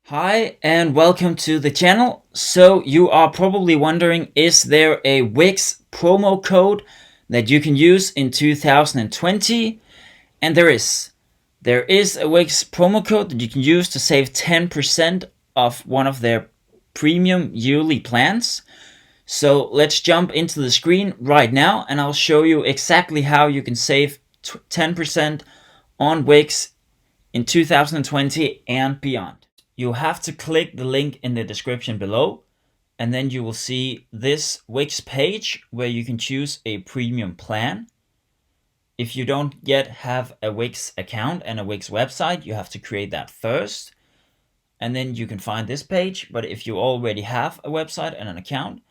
Hi and welcome to the channel. So you are probably wondering, is there a Wix promo code that you can use in 2020? And there is. There is a Wix promo code that you can use to save 10% of one of their premium yearly plans. So let's jump into the screen right now and I'll show you exactly how you can save 10% on Wix in 2020 and beyond. You have to click the link in the description below, and then you will see this Wix page where you can choose a premium plan. If you don't yet have a Wix account and a Wix website, you have to create that first, and then you can find this page. But if you already have a website and an account,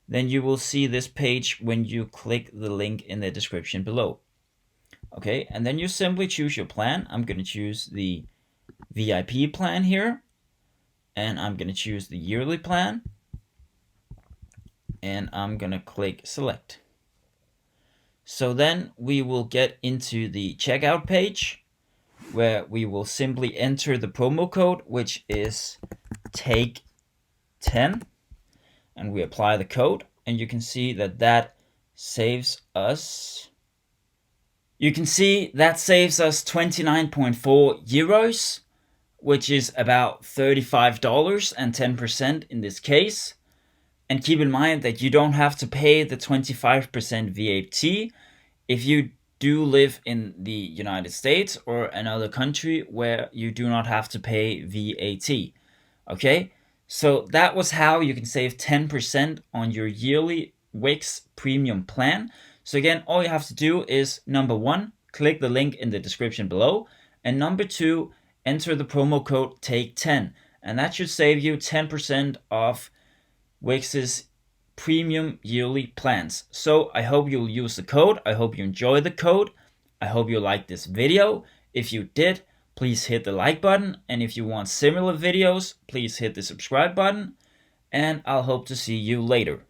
then you will see this page when you click the link in the description below. Okay, and then you simply choose your plan. I'm going to choose the VIP plan here. And I'm going to choose the yearly plan, and I'm going to click select. So then we will get into the checkout page where we will simply enter the promo code, which is take10, and we apply the code, and you can see that saves us. You can see that saves us 29.4 euros, which is about $35 and 10% in this case. And keep in mind that you don't have to pay the 25% VAT if you do live in the United States or another country where you do not have to pay VAT. Okay, so that was how you can save 10% on your yearly Wix premium plan. So again, all you have to do is number 1, click the link in the description below, and number 2, enter the promo code TAKE10, and that should save you 10% off Wix's premium yearly plans. So I hope you'll use the code. I hope you enjoy the code. I hope you liked this video. If you did, please hit the like button. And if you want similar videos, please hit the subscribe button. And I'll hope to see you later.